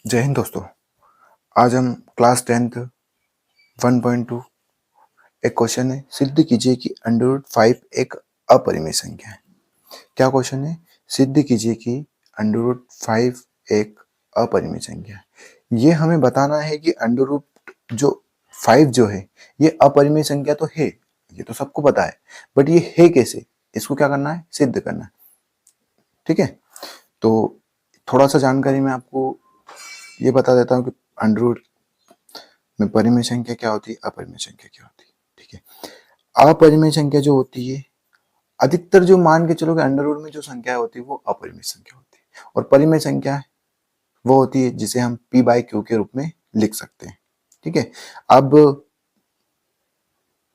जय हिंद दोस्तों। आज हम क्लास 10th 1.2 एक क्वेश्चन है, सिद्ध कीजिए कि √5 एक अपरिमेय संख्या है। क्या क्वेश्चन है? सिद्ध कीजिए कि √5 एक अपरिमेय संख्या है। ये हमें बताना है कि √5 जो है ये अपरिमेय संख्या तो है, ये तो सबको पता है, बट ये है कैसे, इसको क्या करना है? सिद्ध करना है। ठीक है, तो थोड़ा सा जानकारी मैं आपको ये बता देता हूँ कि अंडर में परिमेय संख्या क्या होती है, अपरिमेय संख्या क्या होती है। ठीक है, अपरिमेय संख्या जो होती है, अधिकतर जो मान के चलो कि अंडर रूट में जो संख्या होती है वो अपरिमेय संख्या होती है, और परिमेय संख्या वो होती है जिसे हम p बाई क्यू के रूप में लिख सकते हैं। ठीक है, अब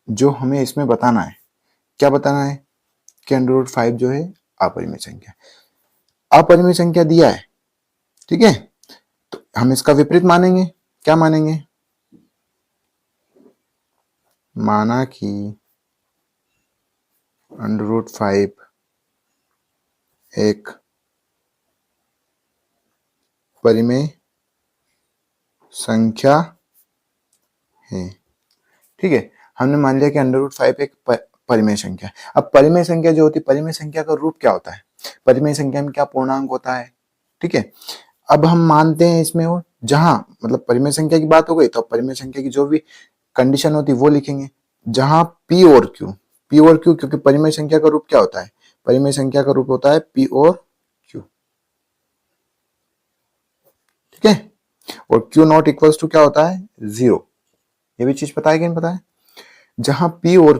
जो हमें इसमें बताना है, क्या बताना है कि √5 जो है अपरिमेय संख्या, अपरिमेय संख्या दिया है। ठीक है, तो हम इसका विपरीत मानेंगे। क्या मानेंगे? माना कि √5 एक परिमेय संख्या है। ठीक है, हमने मान लिया कि √5 एक परिमेय संख्या है। अब परिमेय संख्या जो होती है, परिमेय संख्या का रूप क्या होता है? परिमेय संख्या में क्या पूर्णांक होता है? ठीक है, अब हम मानते हैं इसमें, और जहां मतलब परिमेय संख्या की बात हो गई तो अब परिमेय संख्या की जो भी कंडीशन होती है वो लिखेंगे। जहां पी और क्यू, क्योंकि परिमेय संख्या का रूप क्या होता है? परिमेय संख्या का रूप होता है पी और क्यू। ठीक है, और क्यू नॉट इक्वल्स टू क्या होता है? 0। ये भी चीज पता है कि नहीं पता है? जहां पी और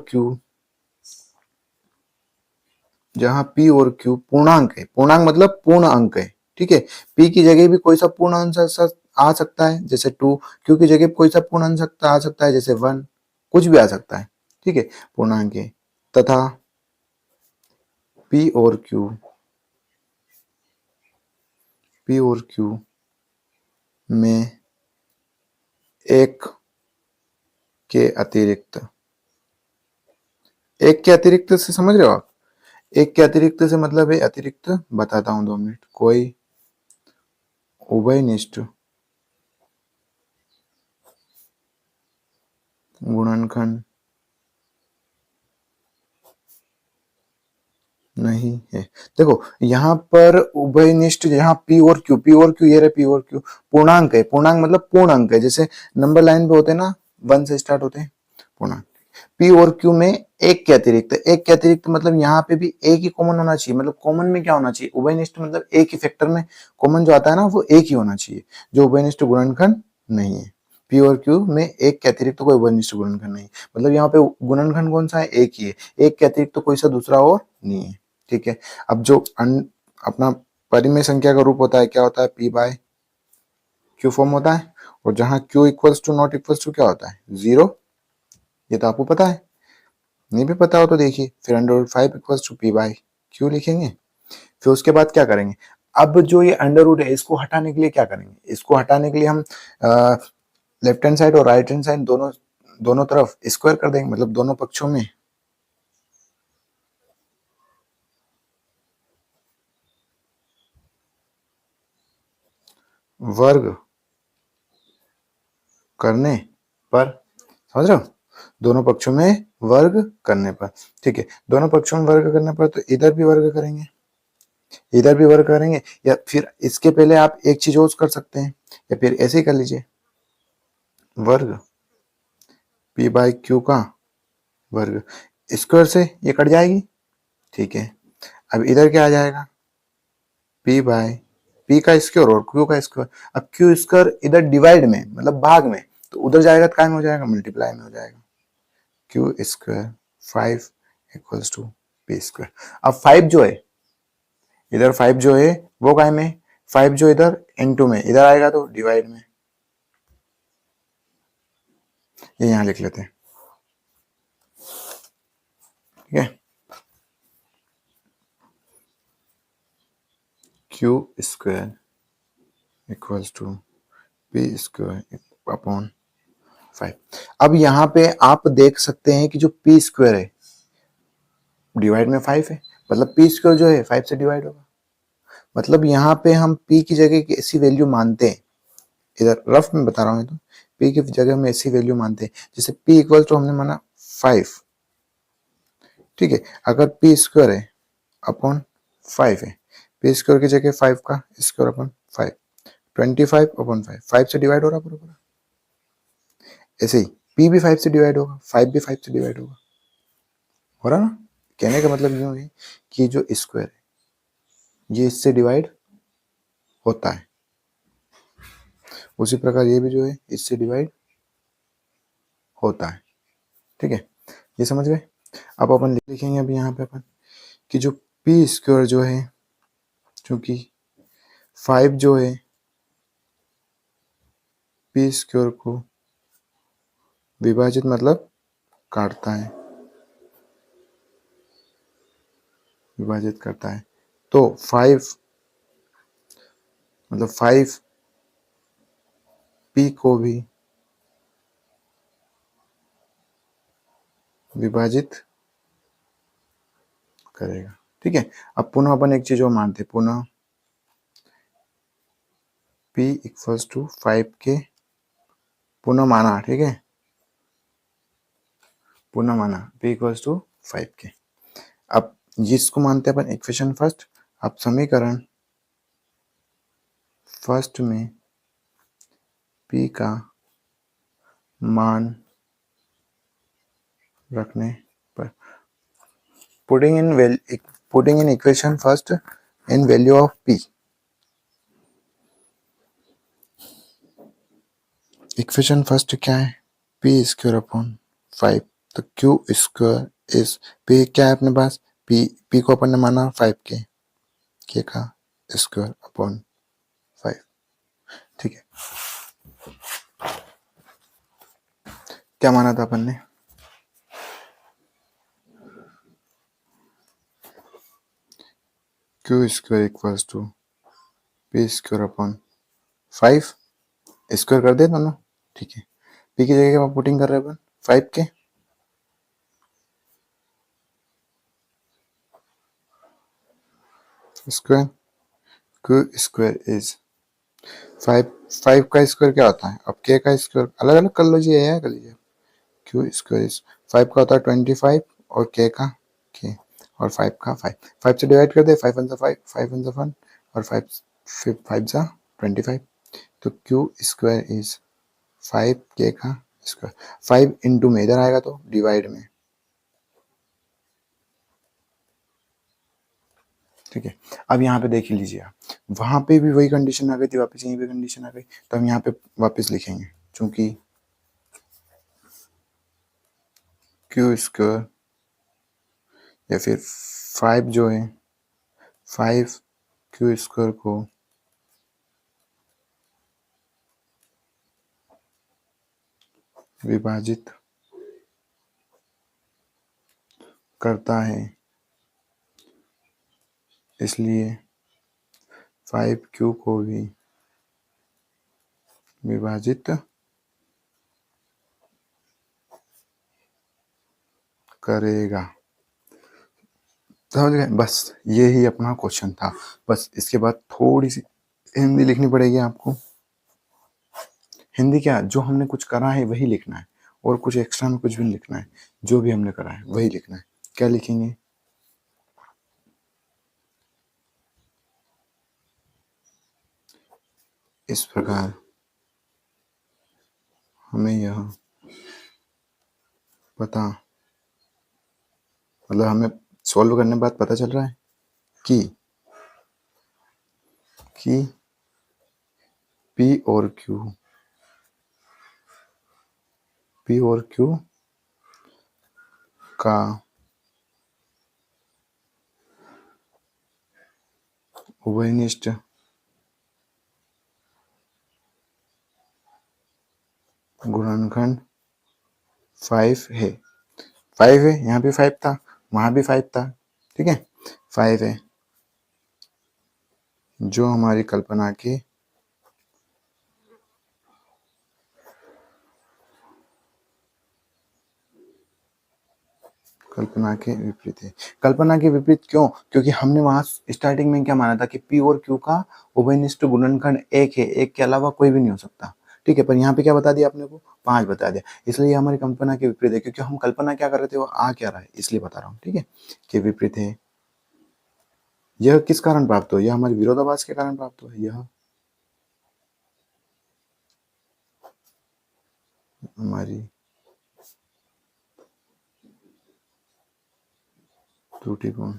क्यू पूर्णांक है, पूर्णांक मतलब पूर्ण अंक है। ठीक है, p की जगह भी कोई सा पूर्ण अंक आ सकता है जैसे 2, q की जगह कोई सा पूर्ण अंक आ सकता है जैसे 1, कुछ भी आ सकता है। ठीक है, पूर्णांक है, तथा p और q में एक के अतिरिक्त से समझ रहे हो आप? एक के अतिरिक्त से मतलब है, अतिरिक्त बताता हूं 2 मिनट, कोई उभयनिष्ठ गुणनखंड नहीं है। देखो यहाँ पर उभयनिष्ठ, जहाँ पी और क्यू ये रहे, पी और क्यू पूर्णांक है। पूर्णांक मतलब पूर्ण अंक है, जैसे नंबर लाइन पे होते हैं ना, 1 से स्टार्ट होते हैं पूर्णांक। पी और क्यू में एक के अतिरिक्त मतलब यहाँ पे भी एक ही कॉमन होना चाहिए। मतलब कॉमन में क्या होना चाहिए? उभयनिष्ठ मतलब एक ही फैक्टर में कॉमन जो आता है ना वो एक ही होना चाहिए, जो उभयनिष्ठ गुणनखंड नहीं है। पी और क्यू में एक के अतिरिक्त कोई उभयनिष्ठ गुणनखंड नहीं, मतलब यहाँ पे गुणनखंड कौन सा है? एक ही है, एक के अतिरिक्त कोई सा दूसरा और नहीं है। ठीक है, अब जो अपना परिमेय संख्या का रूप होता है क्या होता है? पी बाय क्यू फॉर्म होता है, और जहां Q equals to not equals to क्या होता है? 0। ये तो आपको पता है, नहीं भी पता हो तो देखिए, फिर √5 equals to P by Q लिखेंगे। फिर उसके बाद क्या करेंगे? अब जो ये अंडर रूट है इसको हटाने के लिए क्या करेंगे? इसको हटाने के लिए हम लेफ्ट हैंड साइड और राइट हैंड साइड दोनों दोनों तरफ स्क्वायर कर देंगे, मतलब दोनों पक्षों में वर्ग करने पर, समझ रहे हो? दोनों पक्षों में वर्ग करने पर। ठीक है, दोनों पक्षों में वर्ग करने पर तो इधर भी वर्ग करेंगे, इधर भी वर्ग करेंगे, या फिर इसके पहले आप एक चीज और कर सकते हैं, या फिर ऐसे ही कर लीजिए, वर्ग पी बाई क्यू का वर्ग, स्क्वायर से ये कट जाएगी। ठीक है, अब इधर क्या आ जाएगा? पी बाय पी का स्क्वायर और क्यू का स्क्वायर। अब क्यू स्क्वायर इधर डिवाइड में मतलब भाग में, तो उधर जाएगा तो काय में हो जाएगा? मल्टीप्लाई में हो जाएगा। Q square 5 equals to P square. अब 5 जो है इधर, 5 जो है वो काय में? 5 जो इधर इनटू में, इधर आएगा तो डिवाइड में। ये यहां लिख लेते हैं। ठीक है, Q square equals to P square upon 5। अब यहाँ पे आप देख सकते हैं कि जो पी स्क्वायर है डिवाइड में 5 है, मतलब पी स्क्वायर जो है 5 से डिवाइड होगा। मतलब यहाँ पे हम p की जगह की ऐसी वैल्यू मानते हैं इधर रफ में बता रहा हूँ, तो p की जगह हम ऐसी वैल्यू मानते हैं जैसे p इक्वल टू हमने माना 5, ठीक है। अगर p स्क्वायर है अपॉन 5 है, p स्क्वायर की जगह 5 का स्क्वायर अपॉन 5, 25 अपॉन 5, 5 से डिवाइड हो रहा पूरा पूरा। ऐसे ही p भी 5 से डिवाइड होगा, 5 भी 5 से डिवाइड होगा, हो रहा ना। कहने का मतलब यूं है कि जो स्क्वायर है ये इससे डिवाइड होता है, उसी प्रकार ये भी जो है इससे डिवाइड होता है, ठीक है। ये समझ गए। अब अपन लिखेंगे अभी यहाँ पे अपन कि जो पी स्क्वायर जो है, क्योंकि 5 जो है पी स्क्वायर को विभाजित मतलब काटता है, विभाजित करता है, तो 5 मतलब 5 पी को भी विभाजित करेगा, ठीक है। अब पुनः अपन एक चीज और मानते, पुनः p इक्वल्स टू 5 के, पुनः माना, ठीक है, पुनः माना p इक्वल्स टू 5 के। अब जिसको मानते हैं अपन इक्वेशन फर्स्ट, अब समीकरण फर्स्ट में p का मान रखने पर, putting in equation first in value of p, equation first क्या है, p स्क्वायर अपॉन 5, तो q स्क्वायर इज p क्या है अपने पास, p को अपन ने माना 5 के, k का स्क्वायर अपॉन 5, ठीक है। क्या माना था अपन ने, q square equals to p square upon 5, square कर दे दोनों, ठीक है। p की जगह पुटिंग कर रहे हैं अपन 5 के, स्क्वायर q स्क्वायर इज 5 का स्क्वायर क्या होता है, अब k का स्क्वायर अलग अलग कर लीजिए, या कर लीजिए, q स्क्वायर इज 5 का होता है 25 और k का k, और 5 का 5 से डिवाइड कर दे, 5 वन सा 5, 5 वन सा 1 और 5 5 सा 25, तो q स्क्वायर इज 5 k का स्क्वायर, 5 इंटू में इधर आएगा तो डिवाइड में, ठीक है। अब यहाँ पे देख लीजिए, वहां पे भी वही कंडीशन आ गई थी, वापस यहीं पे कंडीशन आ गई, तो हम यहाँ पे वापस लिखेंगे, क्योंकि क्यू स्क्वायर या फिर 5 जो है 5 क्यू स्क्वायर को विभाजित करता है, इसलिए 5 क्यू को भी विभाजित करेगा, समझ गए। बस ये ही अपना क्वेश्चन था, बस इसके बाद थोड़ी सी हिंदी लिखनी पड़ेगी आपको। हिंदी क्या, जो हमने कुछ करा है वही लिखना है, और कुछ एक्स्ट्रा में कुछ भी नहीं लिखना है, जो भी हमने करा है वही लिखना है। क्या लिखेंगे, इस प्रकार हमें यह पता, मतलब हमें सॉल्व करने के बाद पता चल रहा है कि P और Q का उभयनिष्ठ गुणनखंड 5 है, 5 है, यहाँ भी 5 था, वहां भी 5 था, ठीक है, 5 है, जो हमारी कल्पना की कल्पना के विपरीत है। कल्पना के विपरीत क्यों? क्योंकि हमने वहां स्टार्टिंग में क्या माना था कि पी और क्यू का उभयनिष्ठ गुणनखंड एक है, एक के अलावा कोई भी नहीं हो सकता। ठीक है, पर यहाँ पे क्या बता दिया आपने को? 5 बता दिया, इसलिए ये हमारी कल्पना के विपरीत है, क्योंकि हम कल्पना क्या कर रहे थे वो आ क्या रहा है, इसलिए बता रहा हूँ। ठीक है, के विपरीत है। यह किस कारण प्राप्त हो? यह हमारे विरोधाभास के कारण प्राप्त हो। यह हमारी त्रुटिपूर्ण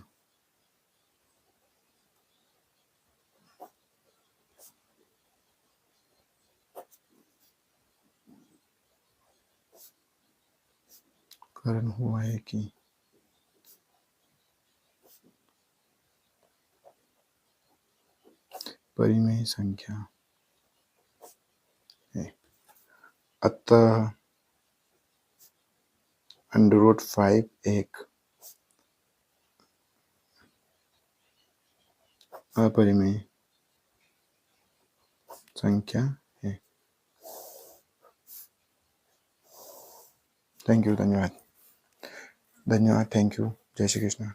कारण हुआ है कि परिमेय संख्या है, अतः √5 एक अपरिमेय संख्या है। थैंक यू, धन्यवाद। धन्यवाद, थैंक यू। जय श्री कृष्ण।